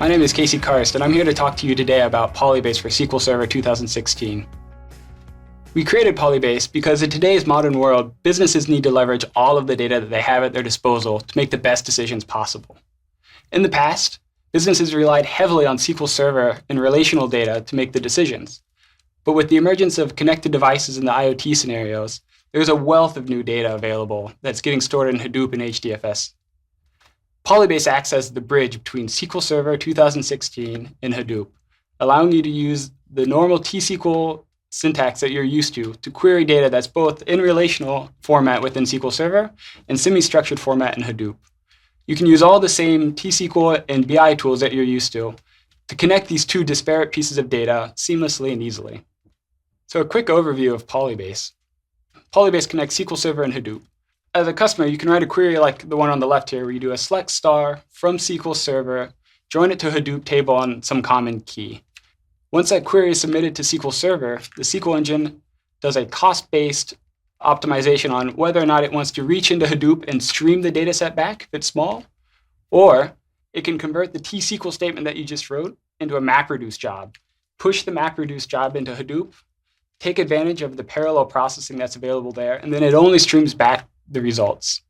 My name is Casey Karst, and I'm here to talk to you today about PolyBase for SQL Server 2016. We created PolyBase because in today's modern world, businesses need to leverage all of the data that they have at their disposal to make the best decisions possible. In the past, businesses relied heavily on SQL Server and relational data to make the decisions. But with the emergence of connected devices in the IoT scenarios, there's a wealth of new data available that's getting stored in Hadoop and HDFS. PolyBase acts as the bridge between SQL Server 2016 and Hadoop, allowing you to use the normal T-SQL syntax that you're used to query data that's both in relational format within SQL Server and semi-structured format in Hadoop. You can use all the same T-SQL and BI tools that you're used to connect these two disparate pieces of data seamlessly and easily. So a quick overview of PolyBase. PolyBase connects SQL Server and Hadoop. As a customer, you can write a query like the one on the left here, where you do a select star from SQL Server, join it to a Hadoop table on some common key. Once that query is submitted to SQL Server, the SQL engine does a cost-based optimization on whether or not it wants to reach into Hadoop and stream the data set back if it's small, or it can convert the T-SQL statement that you just wrote into a MapReduce job, push the MapReduce job into Hadoop, take advantage of the parallel processing that's available there, and then it only streams back the results.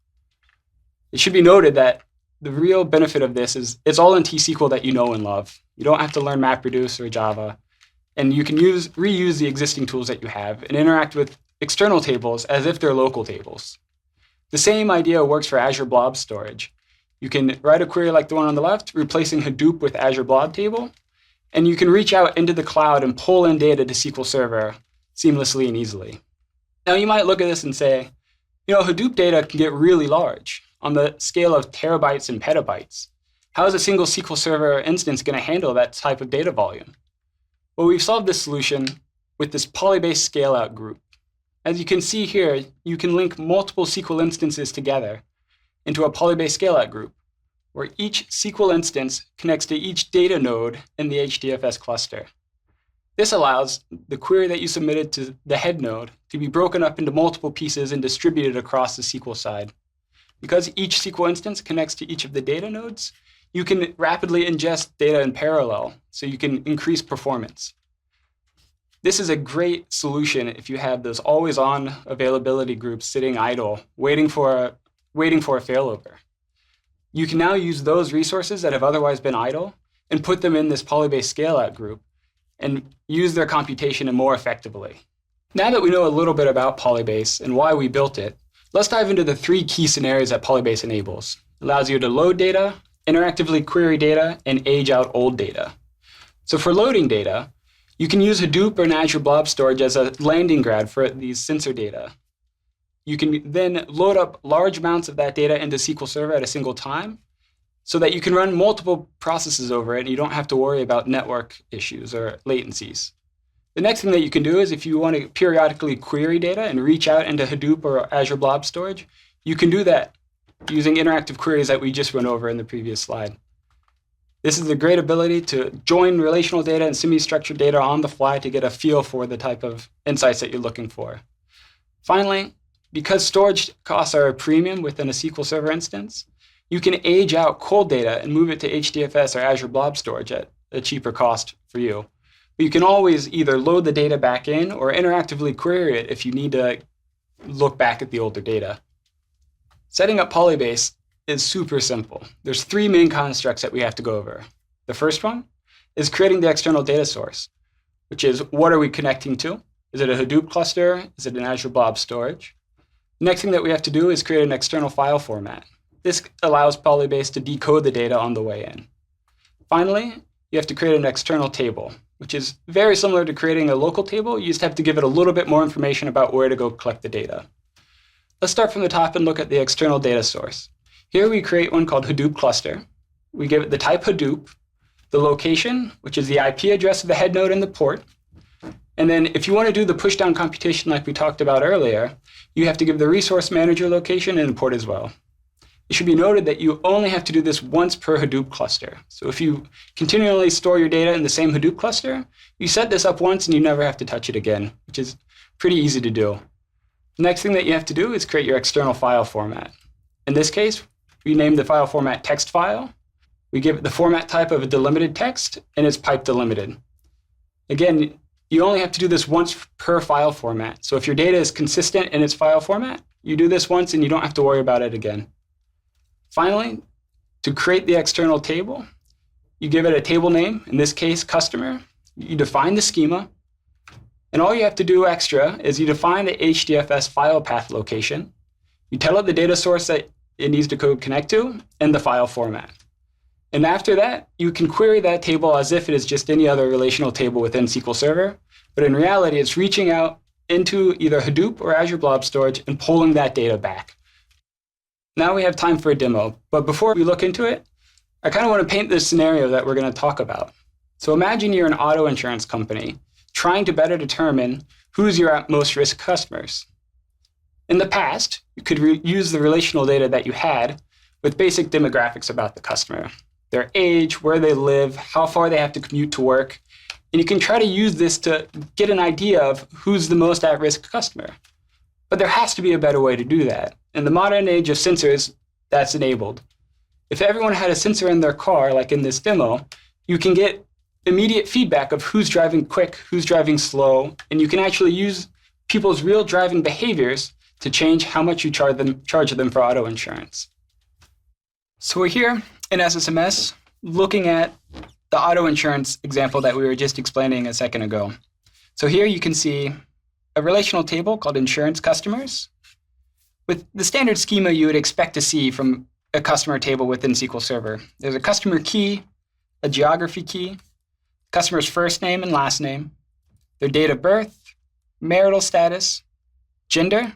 It should be noted that the real benefit of this is it's all in T-SQL that you know and love. You don't have to learn MapReduce or Java, and you can reuse the existing tools that you have and interact with external tables as if they're local tables. The same idea works for Azure Blob Storage. You can write a query like the one on the left, replacing Hadoop with Azure Blob Table, and you can reach out into the cloud and pull in data to SQL Server seamlessly and easily. Now you might look at this and say, Hadoop data can get really large on the scale of terabytes and petabytes. How is a single SQL Server instance going to handle that type of data volume? Well, we've solved this solution with this PolyBase scale-out group. As you can see here, you can link multiple SQL instances together into a PolyBase scale-out group, where each SQL instance connects to each data node in the HDFS cluster. This allows the query that you submitted to the head node to be broken up into multiple pieces and distributed across the SQL side. Because each SQL instance connects to each of the data nodes, you can rapidly ingest data in parallel, so you can increase performance. This is a great solution if you have those always-on availability groups sitting idle, waiting for a failover. You can now use those resources that have otherwise been idle and put them in this PolyBase scale-out group and use their computation more effectively. Now that we know a little bit about PolyBase and why we built it, let's dive into the three key scenarios that PolyBase enables. It allows you to load data, interactively query data, and age out old data. So for loading data, you can use Hadoop or Azure Blob Storage as a landing grad for these sensor data. You can then load up large amounts of that data into SQL Server at a single time, so that you can run multiple processes over it and you don't have to worry about network issues or latencies. The next thing that you can do is if you want to periodically query data and reach out into Hadoop or Azure Blob Storage, you can do that using interactive queries that we just went over in the previous slide. This is a great ability to join relational data and semi-structured data on the fly to get a feel for the type of insights that you're looking for. Finally, because storage costs are a premium within a SQL Server instance, you can age out cold data and move it to HDFS or Azure Blob Storage at a cheaper cost for you. But you can always either load the data back in or interactively query it if you need to look back at the older data. Setting up PolyBase is super simple. There's three main constructs that we have to go over. The first one is creating the external data source, which is what are we connecting to? Is it a Hadoop cluster? Is it an Azure Blob Storage? The next thing that we have to do is create an external file format. This allows PolyBase to decode the data on the way in. Finally, you have to create an external table, which is very similar to creating a local table. You just have to give it a little bit more information about where to go collect the data. Let's start from the top and look at the external data source. Here we create one called Hadoop cluster. We give it the type Hadoop, the location, which is the IP address of the head node and the port. And then if you want to do the push-down computation like we talked about earlier, you have to give the resource manager location and the port as well. It should be noted that you only have to do this once per Hadoop cluster. So if you continually store your data in the same Hadoop cluster, you set this up once and you never have to touch it again, which is pretty easy to do. The next thing that you have to do is create your external file format. In this case, we name the file format text file. We give it the format type of a delimited text, and it's pipe delimited. Again, you only have to do this once per file format. So if your data is consistent in its file format, you do this once and you don't have to worry about it again. Finally, to create the external table, you give it a table name, in this case, customer. You define the schema. And all you have to do extra is you define the HDFS file path location. You tell it the data source that it needs to connect to and the file format. And after that, you can query that table as if it is just any other relational table within SQL Server. But in reality, it's reaching out into either Hadoop or Azure Blob Storage and pulling that data back. Now we have time for a demo. But before we look into it, I kind of want to paint this scenario that we're going to talk about. So imagine you're an auto insurance company trying to better determine who's your at most risk customers. In the past, you could use the relational data that you had with basic demographics about the customer, their age, where they live, how far they have to commute to work. And you can try to use this to get an idea of who's the most at-risk customer. But there has to be a better way to do that. In the modern age of sensors, that's enabled. If everyone had a sensor in their car, like in this demo, you can get immediate feedback of who's driving quick, who's driving slow, and you can actually use people's real driving behaviors to change how much you charge them for auto insurance. So we're here in SSMS looking at the auto insurance example that we were just explaining a second ago. So here you can see a relational table called insurance customers with the standard schema you would expect to see from a customer table within SQL Server. There's a customer key, a geography key, customer's first name and last name, their date of birth, marital status, gender,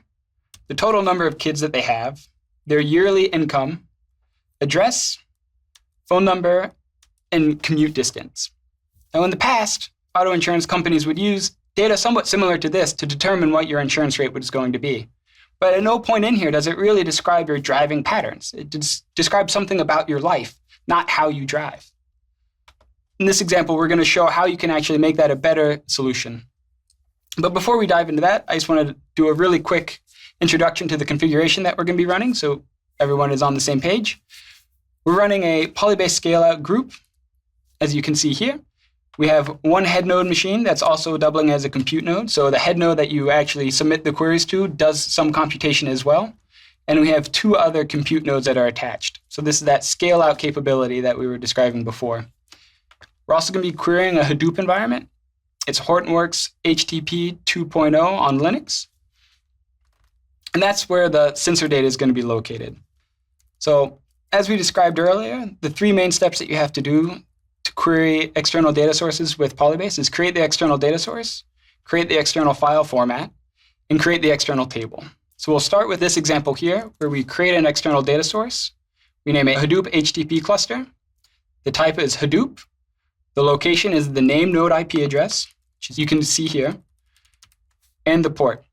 the total number of kids that they have, their yearly income, address, phone number, and commute distance. Now in the past, auto insurance companies would use data somewhat similar to this to determine what your insurance rate was going to be. But at no point in here does it really describe your driving patterns. It describes something about your life, not how you drive. In this example, we're going to show how you can actually make that a better solution. But before we dive into that, I just want to do a really quick introduction to the configuration that we're going to be running so everyone is on the same page. We're running a PolyBase scale-out group, as you can see here. We have one head node machine that's also doubling as a compute node. So the head node that you actually submit the queries to does some computation as well. And we have two other compute nodes that are attached. So this is that scale-out capability that we were describing before. We're also going to be querying a Hadoop environment. It's Hortonworks HTTP 2.0 on Linux. And that's where the sensor data is going to be located. So as we described earlier, the three main steps that you have to do to query external data sources with PolyBase is create the external data source, create the external file format, and create the external table. So we'll start with this example here, where we create an external data source. We name it Hadoop HTTP cluster. The type is Hadoop. The location is the name node IP address, which you can see here, and the port.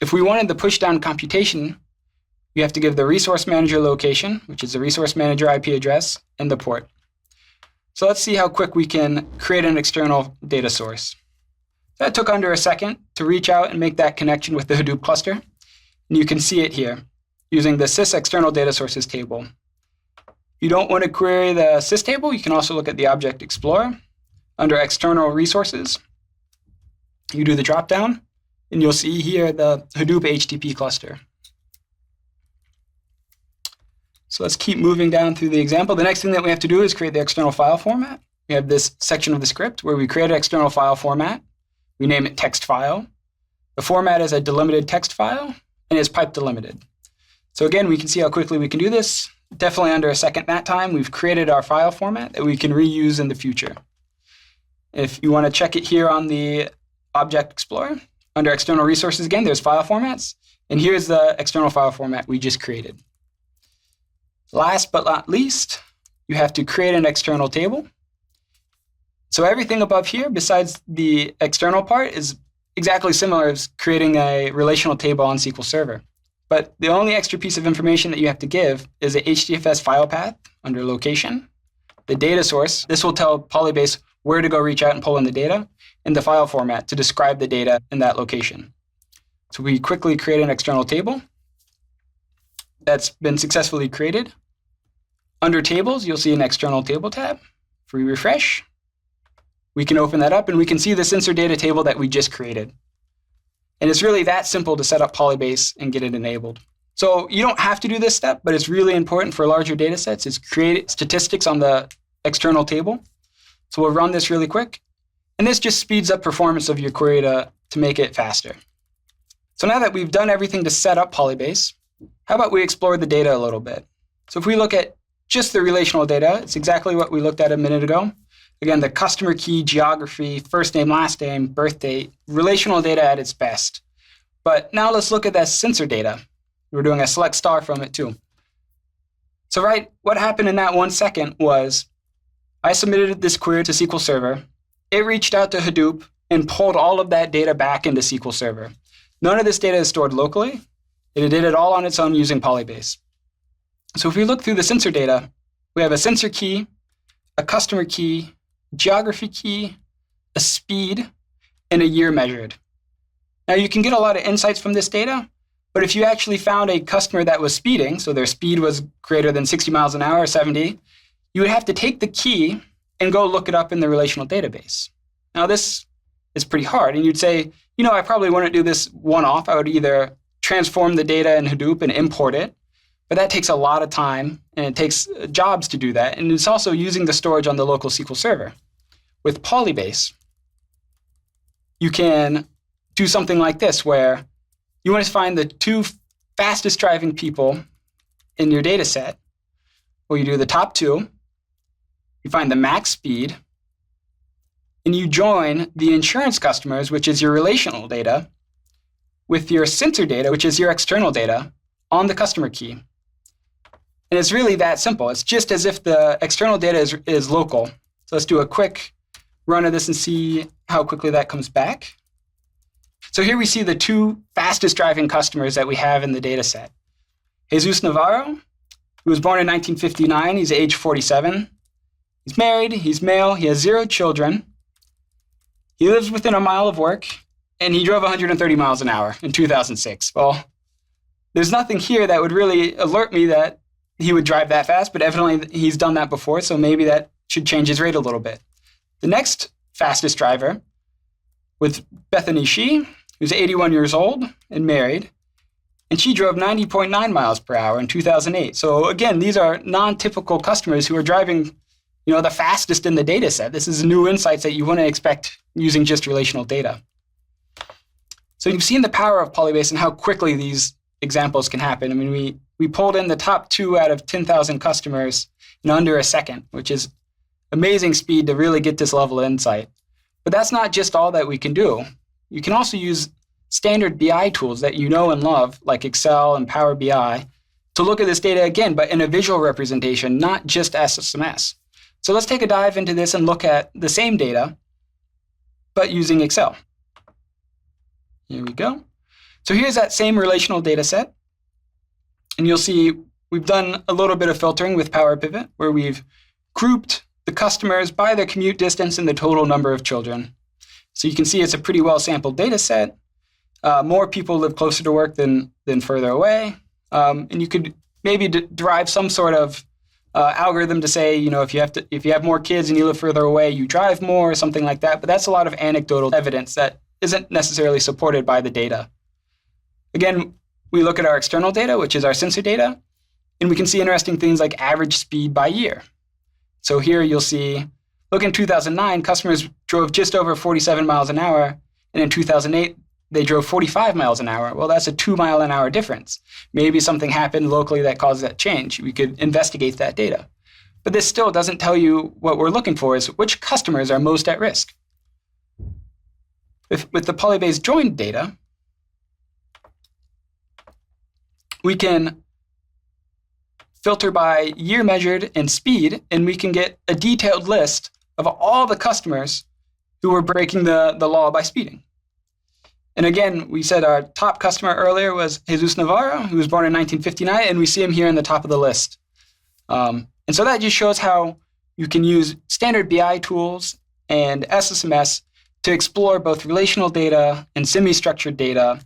If we wanted the push-down computation, we have to give the resource manager location, which is the resource manager IP address, and the port. So let's see how quick we can create an external data source. That took under a second to reach out and make that connection with the Hadoop cluster. And you can see it here using the sys external data sources table. If you don't want to query the sys table, you can also look at the Object Explorer. Under external resources, you do the dropdown, and you'll see here the Hadoop HTTP cluster. So let's keep moving down through the example. The next thing that we have to do is create the external file format. We have this section of the script where we create an external file format. We name it text file. The format is a delimited text file, and it's pipe delimited. So again, we can see how quickly we can do this. Definitely under a second that time, we've created our file format that we can reuse in the future. If you want to check it here on the Object Explorer, under external resources again, there's file formats. And here's the external file format we just created. Last but not least, you have to create an external table. So everything above here, besides the external part, is exactly similar as creating a relational table on SQL Server. But the only extra piece of information that you have to give is a HDFS file path under location, the data source. This will tell PolyBase where to go reach out and pull in the data, and the file format to describe the data in that location. So we quickly create an external table that's been successfully created. Under Tables, you'll see an External Table tab. If we refresh, we can open that up and we can see this insert data table that we just created. And it's really that simple to set up PolyBase and get it enabled. So you don't have to do this step, but it's really important for larger data sets is create statistics on the external table. So we'll run this really quick. And this just speeds up performance of your query to make it faster. So now that we've done everything to set up PolyBase, how about we explore the data a little bit? So if we look at just the relational data, it's exactly what we looked at a minute ago. Again, the customer key, geography, first name, last name, birth date, relational data at its best. But now let's look at that sensor data. We're doing a select star from it too. So what happened in that 1 second was I submitted this query to SQL Server. It reached out to Hadoop and pulled all of that data back into SQL Server. None of this data is stored locally. It did it all on its own using PolyBase. So if we look through the sensor data, we have a sensor key, a customer key, geography key, a speed, and a year measured. Now you can get a lot of insights from this data, but if you actually found a customer that was speeding, so their speed was greater than 60 miles an hour or 70, you would have to take the key and go look it up in the relational database. Now this is pretty hard, and you'd say, I probably wouldn't do this one-off. I would either transform the data in Hadoop and import it, but that takes a lot of time, and it takes jobs to do that, and it's also using the storage on the local SQL Server. With PolyBase, you can do something like this, where you want to find the 2 fastest driving people in your data set. Well, you do the top 2, you find the max speed, and you join the insurance customers, which is your relational data, with your sensor data, which is your external data, on the customer key. And it's really that simple. It's just as if the external data is local. So let's do a quick run of this and see how quickly that comes back. So here we see the 2 fastest driving customers that we have in the data set. Jesus Navarro, who was born in 1959. He's age 47. He's married, he's male, he has 0 children. He lives within a mile of work, and he drove 130 miles an hour in 2006. Well, there's nothing here that would really alert me that he would drive that fast, but evidently he's done that before, so maybe that should change his rate a little bit. The next fastest driver was Bethany Shee, who's 81 years old and married, and she drove 90.9 miles per hour in 2008. So again, these are non-typical customers who are driving the fastest in the data set. This is new insights that you wouldn't expect using just relational data. So you've seen the power of PolyBase and how quickly these examples can happen. I mean, we pulled in the top 2 out of 10,000 customers in under a second, which is amazing speed to really get this level of insight. But that's not just all that we can do. You can also use standard BI tools that you know and love, like Excel and Power BI, to look at this data again, but in a visual representation, not just SSMS. So let's take a dive into this and look at the same data, but using Excel. Here we go. So here's that same relational data set. And you'll see we've done a little bit of filtering with Power Pivot, where we've grouped the customers by their commute distance and the total number of children. So you can see it's a pretty well-sampled data set. More people live closer to work than further away. And you could maybe derive some sort of algorithm to say, if you have more kids and you live further away, you drive more or something like that. But that's a lot of anecdotal evidence that isn't necessarily supported by the data. Again, we look at our external data, which is our sensor data, and we can see interesting things like average speed by year. So here you'll see, look, in 2009, customers drove just over 47 miles an hour, and in 2008, they drove 45 miles an hour. Well, that's a 2 mile an hour difference. Maybe something happened locally that caused that change. We could investigate that data. But this still doesn't tell you what we're looking for, is which customers are most at risk. With the PolyBase joined data, we can filter by year measured and speed, and we can get a detailed list of all the customers who were breaking the law by speeding. And again, we said our top customer earlier was Jesus Navarro, who was born in 1959, and we see him here in the top of the list. And so that just shows how you can use standard BI tools and SSMS to explore both relational data and semi-structured data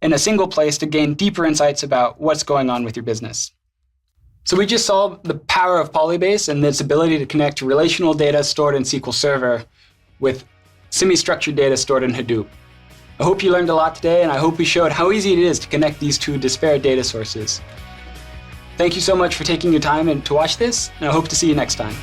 in a single place to gain deeper insights about what's going on with your business. So we just saw the power of PolyBase and its ability to connect relational data stored in SQL Server with semi-structured data stored in Hadoop. I hope you learned a lot today, and I hope we showed how easy it is to connect these two disparate data sources. Thank you so much for taking your time to watch this, and I hope to see you next time.